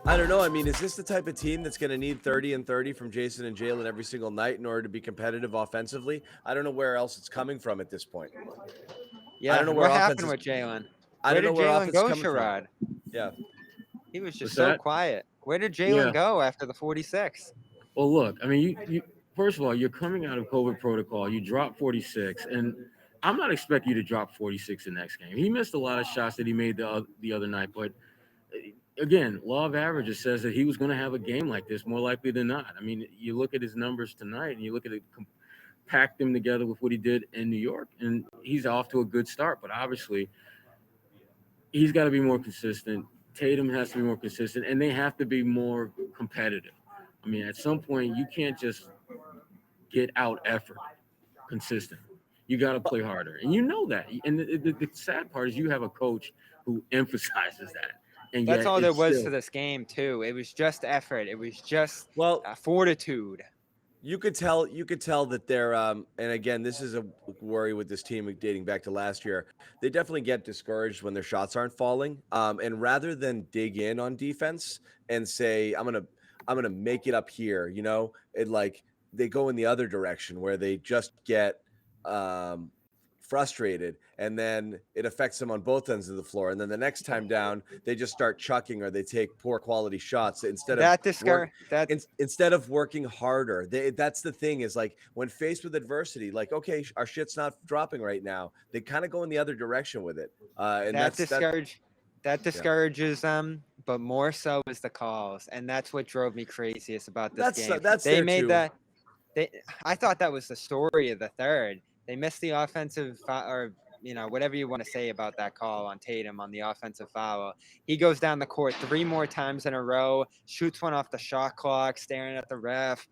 I don't know. I mean, is this the type of team that's going to need 30 and 30 from Jayson and Jaylen every single night in order to be competitive offensively? I don't know where else it's coming from at this point. I don't Yeah, know where what offense happened is. with Jaylen? I Where don't know did where Jaylen offense is go, coming from. Sherrod? Yeah. He was What's just so that? quiet. Where did Jaylen Yeah. go after the 46? Well, look, I mean, you first of all, you're coming out of COVID protocol. You dropped 46, and I'm not expecting you to drop 46 the next game. He missed a lot of shots that he made the other night, but again, law of averages says that he was going to have a game like this more likely than not. I mean, you look at his numbers tonight, and you look at it, pack them together with what he did in New York, and he's off to a good start. But obviously, he's got to be more consistent. Tatum has to be more consistent, and they have to be more competitive. I mean, at some point, you can't just get out effort consistent. You got to play harder, and you know that. And the sad part is you have a coach who emphasizes that, and That's yet all there it's was still to this game, too. It was just effort. It was just Well, fortitude. you could tell that they're and again, this is a worry with this team dating back to last year. They definitely get discouraged when their shots aren't falling. And rather than dig in on defense and say, I'm gonna make it up here, it like they go in the other direction where they just get um frustrated, and then it affects them on both ends of the floor. And then the next time down, they just start chucking or they take poor quality shots instead of That discour that instead of working harder. That's the thing, is like when faced with adversity, like, okay, our shit's not dropping right now, they kind of go in the other direction with it. And that that's that. discourage that Yeah, discourages them, but more so is the calls, and that's what drove me craziest about this game. that's They there made too. that they I thought that was the story of the third. They missed the offensive or whatever you want to say about that call on Tatum on the offensive foul. He goes down the court 3 more times in a row, shoots one off the shot clock, staring at the ref,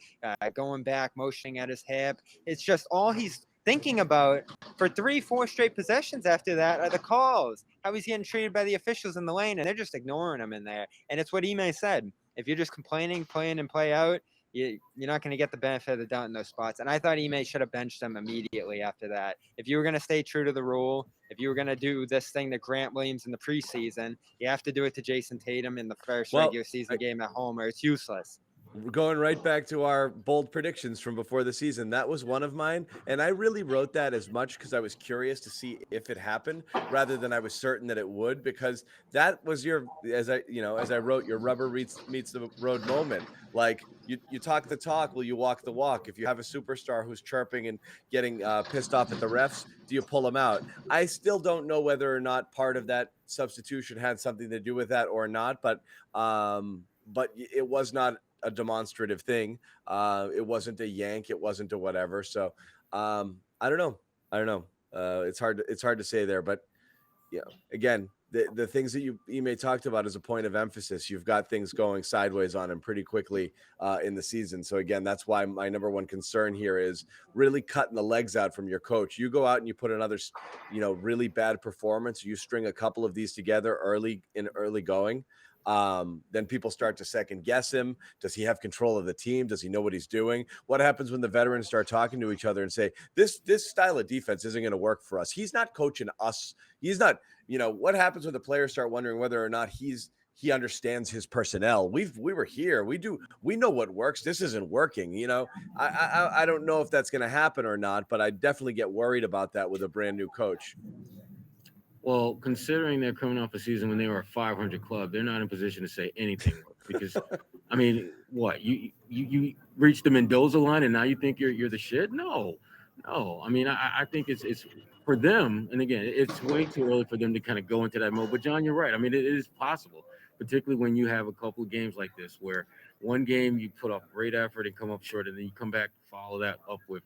going back, motioning at his hip. It's just all he's thinking about for 3, 4 straight possessions after that are the calls. How he's getting treated by the officials in the lane, and they're just ignoring him in there. And it's what Ime said. If you're just complaining, play in and play out, you're not going to get the benefit of the doubt in those spots. And I thought Ime should have benched him immediately after that. If you were going to stay true to the rule, if you were going to do this thing to Grant Williams in the preseason, you have to do it to Jayson Tatum in the first Well, regular season game at home, or it's useless. we're going right back to our bold predictions from before the season. That was one of mine, and I really wrote that as much because I was curious to see if it happened rather than I was certain that it would, because that was your, as I wrote, your rubber meets the road moment. Like, you talk the talk, will you walk the walk? If you have a superstar who's chirping and getting pissed off at the refs, do you pull him out? I still don't know whether or not part of that substitution had something to do with that or not, but it was not a demonstrative thing. It wasn't a yank. It wasn't a whatever. So I don't know. I don't know. It's hard to say there, but again, the things that you may talked about as a point of emphasis, you've got things going sideways on him pretty quickly in the season. So again, that's why my number one concern here is really cutting the legs out from your coach. You go out and you put another, really bad performance. You string a couple of these together early going. Then people start to second guess him. Does he have control of the team? Does he know what he's doing? What happens when the veterans start talking to each other and say, this style of defense isn't going to work for us? He's not coaching us. He's not, what happens when the players start wondering whether or not he understands his personnel? We were here. We know what works. This isn't working. I don't know if that's going to happen or not, but I definitely get worried about that with a brand new coach. Well, considering they're coming off a season when they were a 500 club, they're not in position to say anything because, I mean, what you reached the Mendoza line and now you think you're the shit? No. I mean, I think it's for them, and again, it's way too early for them to kind of go into that mode. But John, you're right. I mean, it is possible, particularly when you have a couple of games like this where one game you put up great effort and come up short, and then you come back, follow that up with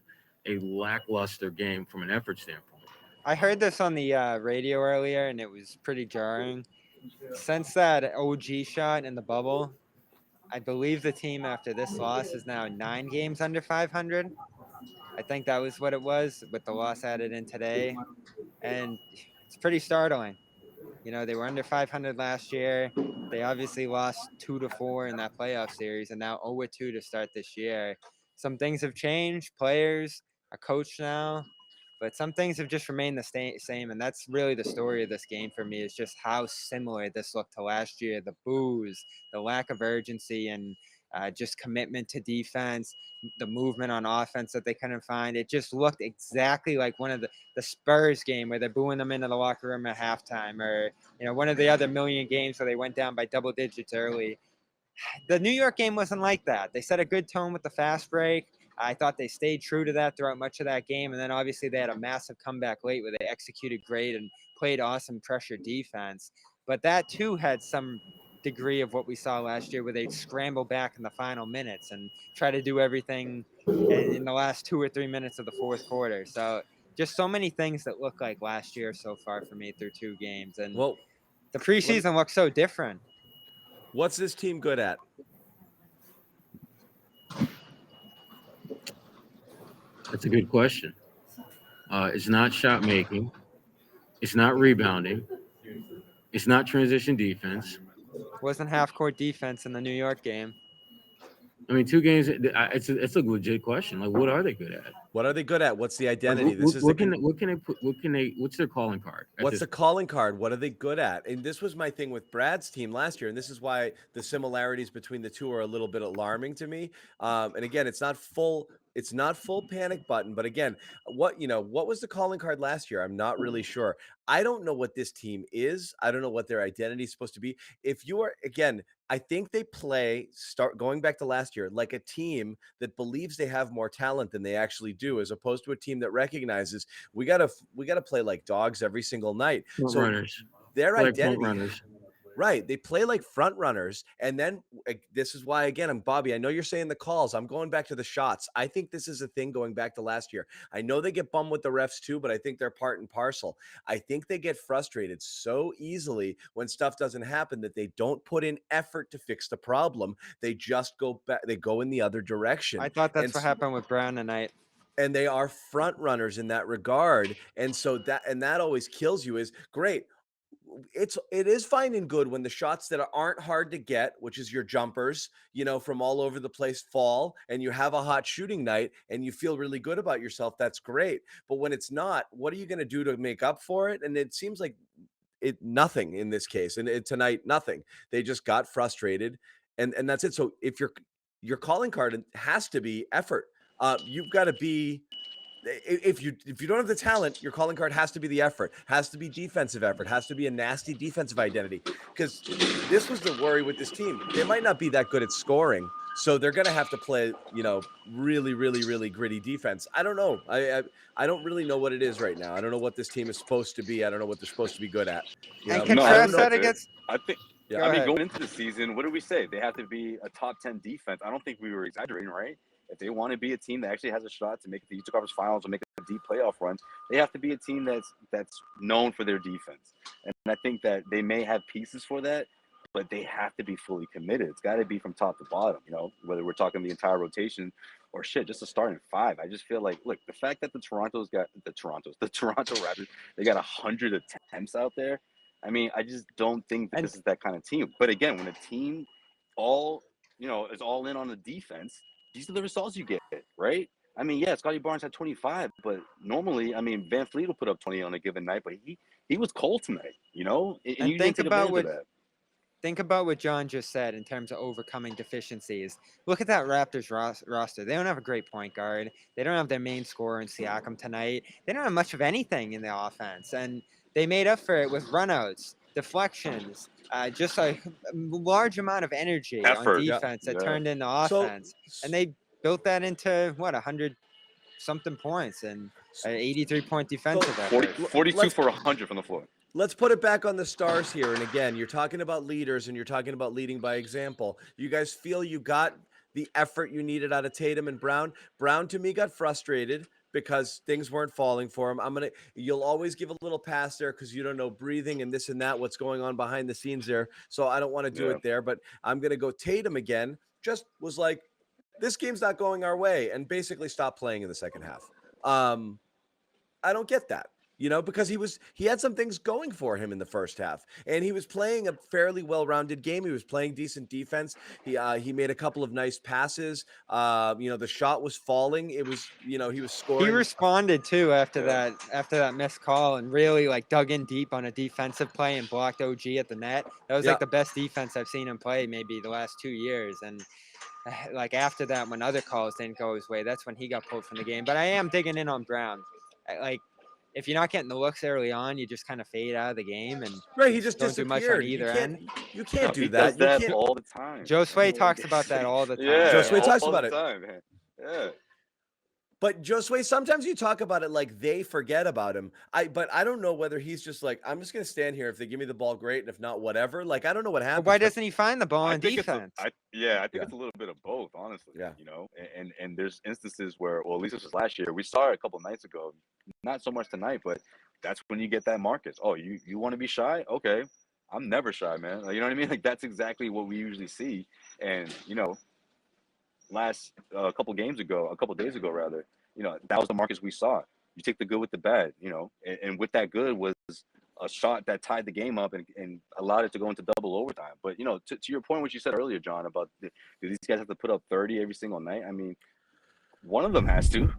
a lackluster game from an effort standpoint. I heard this on the radio earlier, and it was pretty jarring. Since that OG shot in the bubble, I believe the team after this loss is now 9 games under 500. I think that was what it was with the loss added in today. And it's pretty startling. They were under 500 last year. They obviously lost 2-4 in that playoff series, and now 0-2 to start this year. Some things have changed. Players, a coach now. But some things have just remained the same, and that's really the story of this game for me. Is just how similar this looked to last year. The boos, the lack of urgency, and just commitment to defense, the movement on offense that they couldn't find. It just looked exactly like one of the Spurs game where they're booing them into the locker room at halftime, or one of the other million games where they went down by double digits early. The New York game wasn't like that. They set a good tone with the fast break. I thought they stayed true to that throughout much of that game. And then obviously they had a massive comeback late where they executed great and played awesome pressure defense. But that too had some degree of what we saw last year where they'd scramble back in the final minutes and try to do everything in the last 2 or 3 minutes of the fourth quarter. So just so many things that look like last year so far for me through 2 games. And Well, the preseason looks so different. what's this team good at? That's a good question. It's not shot making. It's not rebounding. It's not transition defense. Wasn't half-court defense in the New York game. I mean, 2 games. It's a legit question. Like, what are they good at? What are they good at? What's the identity? What's their calling card? What's the calling card? What are they good at? And this was my thing with Brad's team last year, and this is why the similarities between the two are a little bit alarming to me. And again, it's not full panic button, but again, what was the calling card last year? I'm not really sure. I don't know what this team is. I don't know what their identity is supposed to be. If you are, again, I think they start going back to last year, like a team that believes they have more talent than they actually do, as opposed to a team that recognizes we gotta play like dogs every single night. Front So runners. their Like identity, front runners. right? They play like front runners, and then this is why, again, I'm Bobby. I know you're saying the calls. I'm going back to the shots. I think this is a thing going back to last year. I know they get bummed with the refs too, but I think they're part and parcel. I think they get frustrated so easily when stuff doesn't happen that they don't put in effort to fix the problem. They just go back. They go in the other direction. I thought that's what happened with Brown tonight. And they are front runners in that regard. And so that always kills you. Is great. It is fine and good when the shots that aren't hard to get, which is your jumpers, from all over the place, fall, and you have a hot shooting night and you feel really good about yourself. That's great. But when it's not, what are you going to do to make up for it? And it seems like nothing in this case. And tonight, nothing. They just got frustrated, and that's it. So if your calling card has to be effort. You've got to be. If you don't have the talent, your calling card has to be the effort, has to be defensive effort, has to be a nasty defensive identity. Because this was the worry with this team. They might not be that good at scoring, so they're going to have to play, really, really, really gritty defense. I don't know. I don't really know what it is right now. I don't know what this team is supposed to be. I don't know what they're supposed to be good at. And contrast that against. I think. Yeah. I mean, going into the season, what did we say? They have to be a top 10 defense. I don't think we were exaggerating, right? If they want to be a team that actually has a shot to make the Eastern Conference Finals or make a deep playoff run, they have to be a team that's known for their defense. And I think that they may have pieces for that, but they have to be fully committed. It's got to be from top to bottom, whether we're talking the entire rotation or just a starting 5. I just feel like, look, the fact that the Toronto Raptors, they got 100 attempts out there. I mean, I just don't think that this is that kind of team. But again, when a team is all in on the defense, these are the results you get, right? I mean, yeah, Scotty Barnes had 25, but normally, I mean, Van Fleet will put up 20 on a given night, but he was cold tonight, And you think about what John just said in terms of overcoming deficiencies. Look at that Raptors roster. They don't have a great point guard. They don't have their main scorer in Siakam tonight. They don't have much of anything in the offense, and they made up for it with runouts, deflections, just a large amount of energy on defense that turned into offense. And they built that into 100-something points and an 83-point defensive effort. 42 for 100 from the floor. Let's put it back on the stars here. And again, you're talking about leaders and you're talking about leading by example. You guys feel you got the effort you needed out of Tatum and Brown? Brown, to me, got frustrated because things weren't falling for him. You'll always give a little pass there because you don't know breathing and this and that, what's going on behind the scenes there. So I don't want to do it there, but I'm going to go Tatum again. Just was like, this game's not going our way, and basically stopped playing in the second half. I don't get that. you know, because he had some things going for him in the first half, and he was playing a fairly well-rounded game. He was playing decent defense. He made a couple of nice passes. You know, the shot was falling. It was, you know, he was He scoring. responded too after Yeah. that missed call and really like dug in deep on a defensive play and blocked OG at the net. That was Yeah. like the best defense I've seen him play maybe the last 2 years. And like after that, when other calls didn't go his way, that's when he got pulled from the game. But I am digging in on Brown. Like if you're not getting the looks early on, you just kind of fade out of the game and Right, he just don't do much on disappeared. either end. You can't do He that. does that You can't. all the time. Josue talks about that all the time. Yeah, Josue talks all about the it. time, man. Yeah. But Josue, sometimes you talk about it like they forget about him. But I don't know whether he's just like, I'm just gonna stand here. If they give me the ball, great, and if not, whatever. Like, I don't know what But happens. why but- doesn't he find the ball I on think defense? I think Yeah. it's a little bit of both, honestly. Yeah. You know, and there's instances where, well, at least this was last year. We saw it a couple nights ago. Not so much tonight, but that's when you get that Marcus. Oh, you want to be shy? Okay, I'm never shy, man. Like, you know what I mean? Like that's exactly what we usually see. And you know, last a couple days ago rather, you know, that was the Marcus we saw. You take the good with the bad, you know, and with that good was a shot that tied the game up and allowed it to go into double overtime. But you know, to your point, what you said earlier, John, about do these guys have to put up 30 every single night? I mean, one of them has to.